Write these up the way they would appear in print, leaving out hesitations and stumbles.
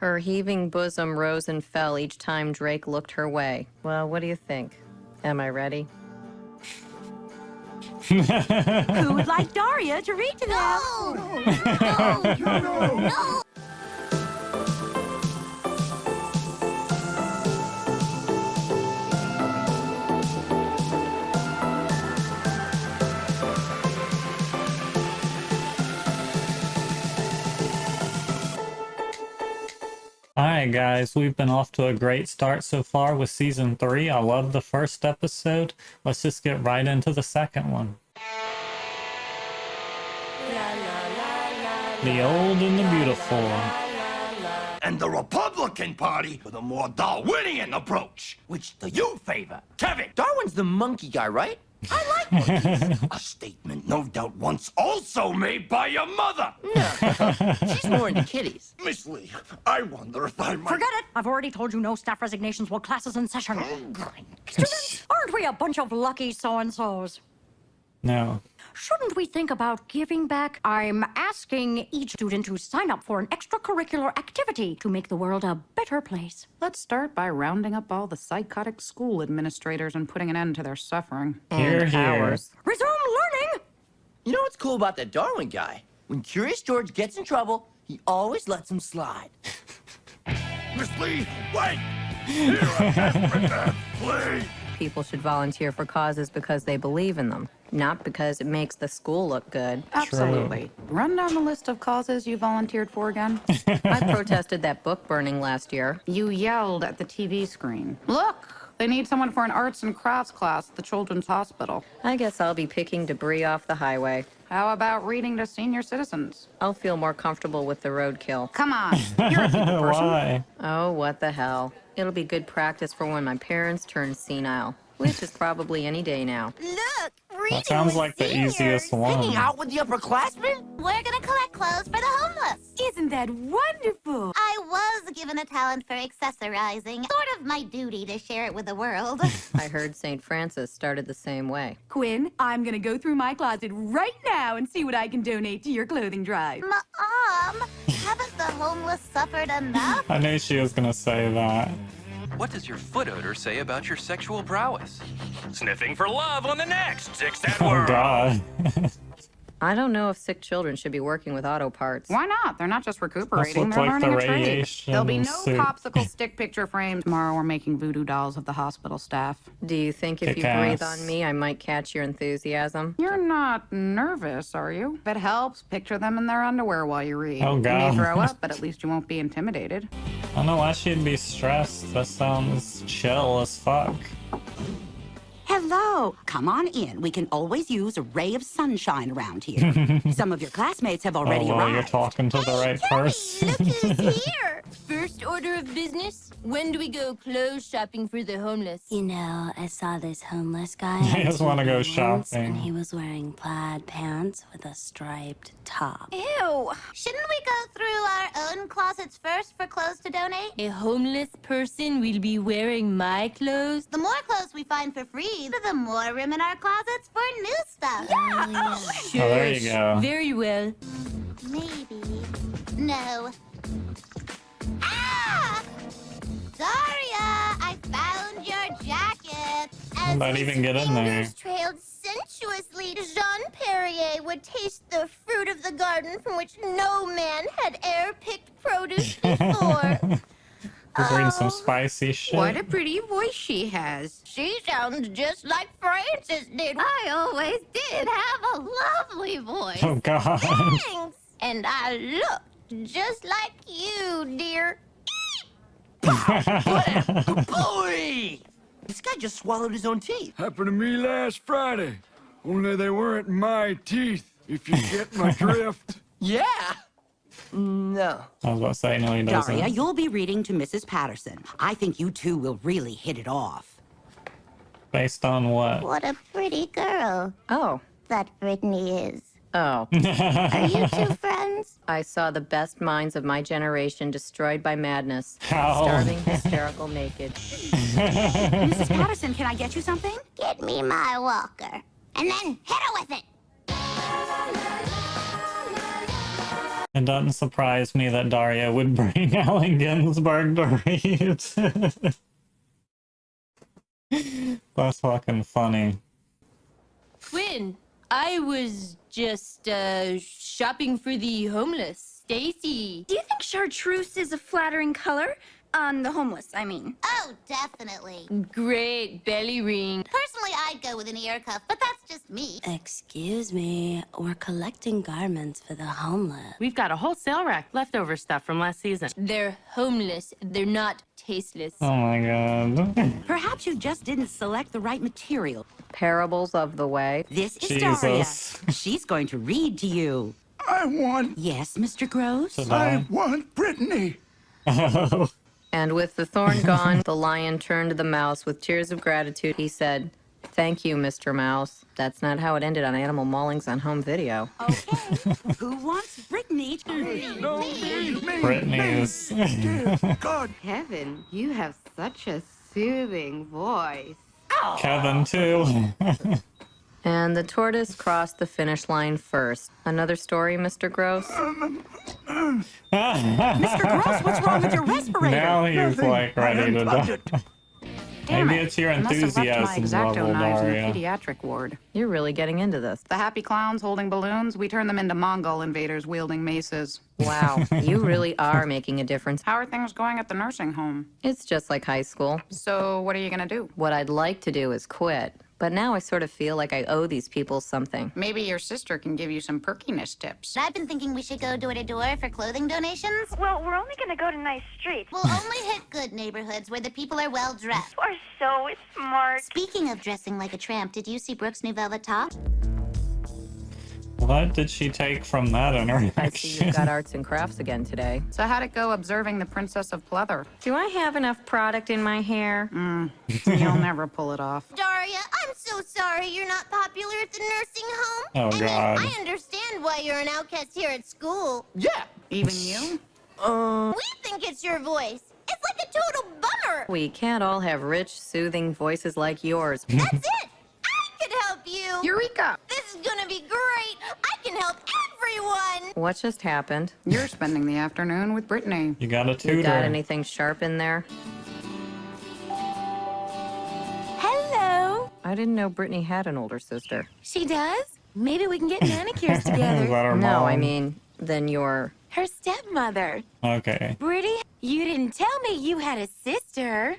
Her heaving bosom rose and fell each time Drake looked her way. Well, what do you think? Am I ready? Who would like Daria to read to them? No! Alright guys, we've been off to a great start so far with season 3. I love the first episode. Let's just get right into the second one. The old and the beautiful. And the Republican Party with a more Darwinian approach. Which do you favor, Kevin? Darwin's the monkey guy, right? I like monkeys. A statement no doubt once also made by your mother. No, she's more into kitties. Miss Lee, I wonder if I might... Forget it! I've already told you no staff resignations while class is in session. Students, aren't we a bunch of lucky so-and-sos? No. Shouldn't we think about giving back? I'm asking each student to sign up for an extracurricular activity to make the world a better place. Let's start by rounding up all the psychotic school administrators and putting an end to their suffering. Hear, hear. Resume learning! You know what's cool about that Darwin guy? When Curious George gets in trouble, he always lets him slide. Miss Lee, wait! Here, a desperate please! People should volunteer for causes because they believe in them, not because it makes the school look good. Absolutely. Run down the list of causes you volunteered for again. I protested that book burning last year. You yelled at the TV screen. Look, they need someone for an arts and crafts class at the Children's Hospital. I guess I'll be picking debris off the highway. How about reading to senior citizens? I'll feel more comfortable with the roadkill. Come on, you're a people person. Why? Oh, what the hell. It'll be good practice for when my parents turn senile, which is probably any day now. Look, reading That sounds with like the seniors. easiest one. Hanging out with the upperclassmen? We're gonna collect clothes for the homeless. Isn't that wonderful? I was given a talent for accessorizing. Sort of my duty to share it with the world. I heard St. Francis started the same way. Quinn, I'm gonna go through my closet right now and see what I can donate to your clothing drive. Mom, haven't the homeless suffered enough? I knew she was gonna say that. What does your foot odor say about your sexual prowess? Sniffing for love on the next Six That Oh World. god. I don't know if sick children should be working with auto parts. Why not? They're not just recuperating, Must they're look like learning the a trade. radiation There'll be no suit. popsicle stick picture frames. Tomorrow we're making voodoo dolls of the hospital staff. Do you think if you Kick breathe ass. on me, I might catch your enthusiasm? You're not nervous, are you? If it helps, picture them in their underwear while you read. Oh, You God. may throw up, but at least you won't be intimidated. I don't know why she'd be stressed. That sounds chill as fuck. Hello. Come on in. We can always use a ray of sunshine around here. Some of your classmates have already Oh well, you're arrived. talking to the right person. Look who's here. First order of business, when do we go clothes shopping for the homeless? You know, I saw this homeless guy. I just wanna go on TV once, shopping. And he was wearing plaid pants with a striped top. Ew. Shouldn't we go through our own closets first for clothes to donate? A homeless person will be wearing my clothes? The more clothes we find for free, the more room in our closets for new stuff. Yeah. Oh, there you go. Very well. Maybe. No. Ah! Daria, I found your jacket. As Might his even get in there. fingers trailed sensuously, Jean Perrier would taste the fruit of the garden from which no man had e'er picked produce before. Just reading some Oh. spicy shit. What a pretty voice she has. She sounds just like Frances did. I always did have a lovely voice. Oh god. Thanks. And I looked just like you, dear. Boy! This guy just swallowed his own teeth. Happened to me last Friday. Only they weren't my teeth, if you get my drift. Yeah. No. I was about to say, no, he doesn't. Daria, you'll be reading to Mrs. Patterson. I think you two will really hit it off. Based on what? What a pretty girl Oh. that Brittany is. Oh. Are you two friends? I saw the best minds of my generation destroyed by madness. How? Starving, hysterical, naked. Mrs. Patterson, can I get you something? Get me my walker. And then hit her with it. It doesn't surprise me that Daria would bring Allen Ginsberg to read. That's fucking funny. Quinn, I was just, shopping for the homeless. Stacy. Do you think chartreuse is a flattering color? On the homeless, I mean. Oh, definitely. Great belly ring. Personally, I'd go with an ear cuff, but that's just me. Excuse me, we're collecting garments for the homeless. We've got a whole sale rack, leftover stuff from last season. They're homeless. They're not tasteless. Oh my god. Perhaps you just didn't select the right material. Parables of the way. This is Jesus. Daria. She's going to read to you. I want... Yes, Mr. Gross? I want Brittany. Oh. And with the thorn gone, the lion turned to the mouse with tears of gratitude. He said, "Thank you, Mr. Mouse." That's not how it ended on Animal Maulings on home video. Okay. Who wants Brittany? No, me. Brittany's. God. Kevin, you have such a soothing voice. Kevin, too. And the tortoise crossed the finish line first. Another story, Mr. Gross? Mr. Gross, what's wrong with your respirator? Now he's like ready to die. Damn Maybe it. it's your I must have left my enthusiasm X-Acto level, knives in the Daria. pediatric ward. You're really getting into this. The happy clowns holding balloons, we turn them into Mongol invaders wielding maces. Wow, you really are making a difference. How are things going at the nursing home? It's just like high school. So what are you gonna do? What I'd like to do is quit. But now I sort of feel like I owe these people something. Maybe your sister can give you some perkiness tips. I've been thinking we should go door to door for clothing donations. Well, we're only gonna go to nice streets. We'll only hit good neighborhoods where the people are well dressed. You are so smart. Speaking of dressing like a tramp, did you see Brooke's new velvet top? What did she take from that I see interaction? you've got arts and crafts again today. So how'd it go observing the Princess of Pleather? Do I have enough product in my hair? You'll never pull it off. Daria, I'm so sorry you're not popular at the nursing home. Oh, God. I understand why you're an outcast here at school. Yeah. Even you? We think it's your voice. It's like a total bummer. We can't all have rich, soothing voices like yours. That's it. I could help you. Eureka! This is gonna be great. I can help everyone. What just happened? You're spending the afternoon with Brittany. You got a You tutor. got anything sharp in there? Hello. I didn't know Brittany had an older sister. She does? Maybe we can get manicures Is together. that her No, mom? I mean, then you're... Her stepmother. Okay. Brittany, you didn't tell me you had a sister.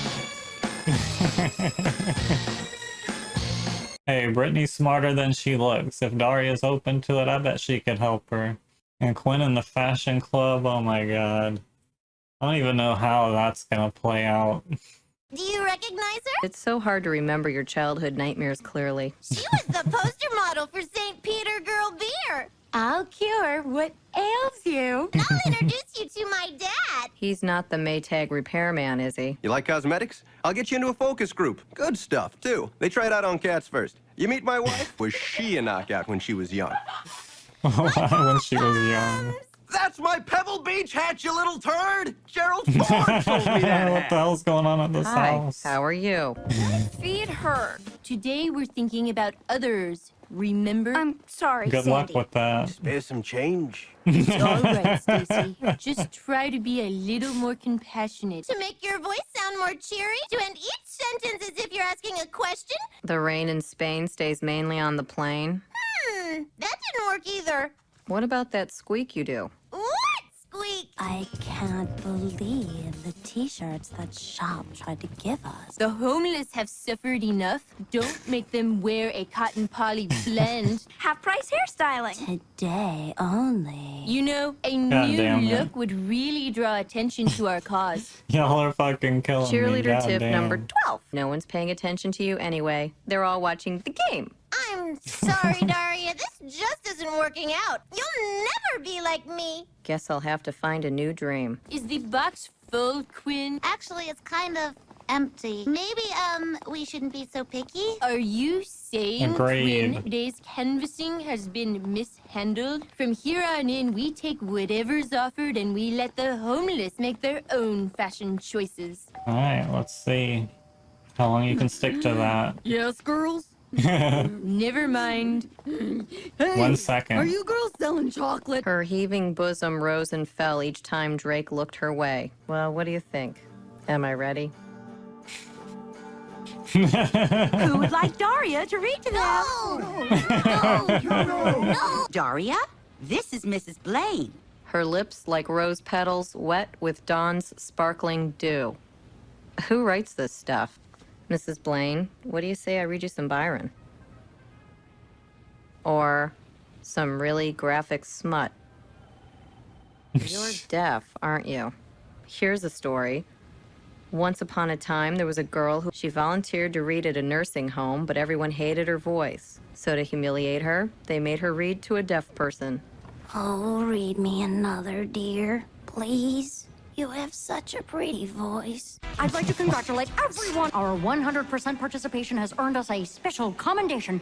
Hey, Brittany's smarter than she looks. If Daria's open to it, I bet she could help her. And Quinn in the fashion club, oh my god. I don't even know how that's gonna play out. Do you recognize her? It's so hard to remember your childhood nightmares clearly. She was the poster model for St. Peter Girl Beer. I'll cure what ails you. And I'll introduce you to my dad. He's not the Maytag repairman, is he? You like cosmetics? I'll get you into a focus group. Good stuff, too. They try it out on cats first. You meet my wife? Was she a knockout when she was young? When she was young. That's my Pebble Beach hat, you little turd! Gerald Ford told me that What the hell's going on at this Hi, house? how are you? Feed her. Today we're thinking about others. Remember? I'm sorry, Good luck with that. Spare some change. It's all right, Stacy. Just try to be a little more compassionate. To make your voice sound more cheery, to end each sentence as if you're asking a question. The rain in Spain stays mainly on the plain. That didn't work either. What about that squeak you do? What squeak? I can't believe the t-shirts that shop tried to give us. The homeless have suffered enough. Don't make them wear a cotton poly blend. Half-price hairstyling. Today only. You know, a God new damn it. look would really draw attention to our cause. Y'all are fucking killing me. Cheerleader tip goddamn. number 12. No one's paying attention to you anyway. They're all watching the game. I'm sorry, Daria. This just isn't working out. You'll never be like me. Guess I'll have to find a new dream. Is the box full, Quinn? Actually, it's kind of empty. Maybe, we shouldn't be so picky. Are you saying, Agreed. Quinn, today's canvassing has been mishandled? From here on in, we take whatever's offered and we let the homeless make their own fashion choices. Alright, let's see how long you can stick to that. Yes, girls? Never mind. Hey, 1 second. are you girls selling chocolate? Her heaving bosom rose and fell each time Drake looked her way. Well, what do you think? Am I ready? Who would like Daria to read to them? No! Daria, this is Mrs. Blaine. Her lips like rose petals wet with dawn's sparkling dew. Who writes this stuff? Mrs. Blaine, what do you say I read you some Byron? Or some really graphic smut? You're deaf, aren't you? Here's a story. Once upon a time, there was a girl who she volunteered to read at a nursing home, but everyone hated her voice. So to humiliate her, they made her read to a deaf person. Oh, read me another, dear. Please. You have such a pretty voice. I'd like to congratulate everyone. Our 100% participation has earned us a special commendation.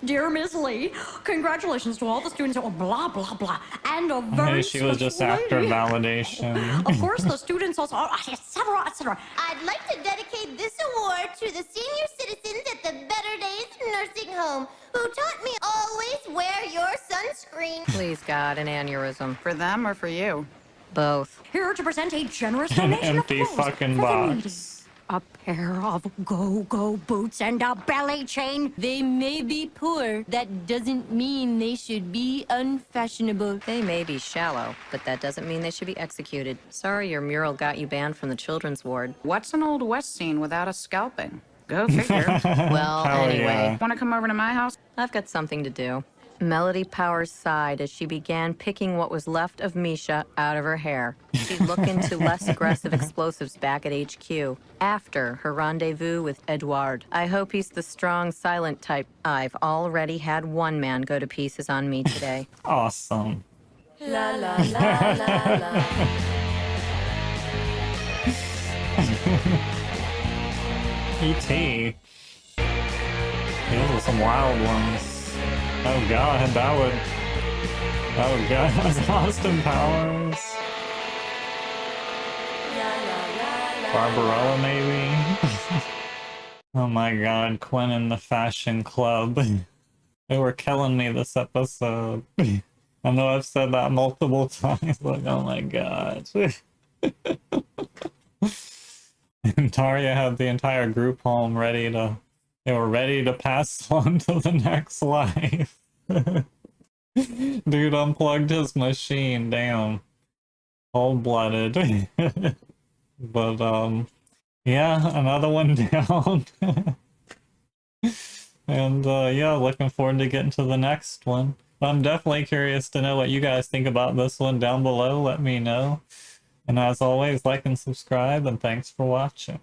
Dear Miss Lee, congratulations to all the students. Oh, blah, blah, blah. And a very Maybe she was special just after lady. validation. Of course, the students also, etc., etc. I'd like to dedicate this award to the senior citizens at the Better Days Nursing Home who taught me always wear your sunscreen. Please, God, an aneurysm. For them or for you? Both. Here to present a generous An donation empty of clothes fucking for the needy. box. A pair of go-go boots and a belly chain. They may be poor. That doesn't mean they should be unfashionable. They may be shallow, but that doesn't mean they should be executed. Sorry your mural got you banned from the children's ward. What's an Old West scene without a scalping? Go figure. Well, Hell anyway, yeah. Want to come over to my house? I've got something to do. Melody Powers sighed as she began picking what was left of Misha out of her hair. She'd look into less aggressive explosives back at HQ after her rendezvous with Edouard. I hope he's the strong, silent type. I've already had one man go to pieces on me today. Awesome. La la la la la. E.T. Those are some wild ones. Oh god, that would go. That's Austin Powers. Barbarella, maybe? Oh my god, Quinn in the Fashion Club. They were killing me this episode. I know I've said that multiple times, like, oh my god. And Daria had the entire group home ready to... They were ready to pass on to the next life. Dude unplugged his machine, damn. Cold-blooded. But, yeah, another one down. And, yeah, looking forward to getting to the next one. I'm definitely curious to know what you guys think about this one down below. Let me know. And as always, like and subscribe, and thanks for watching.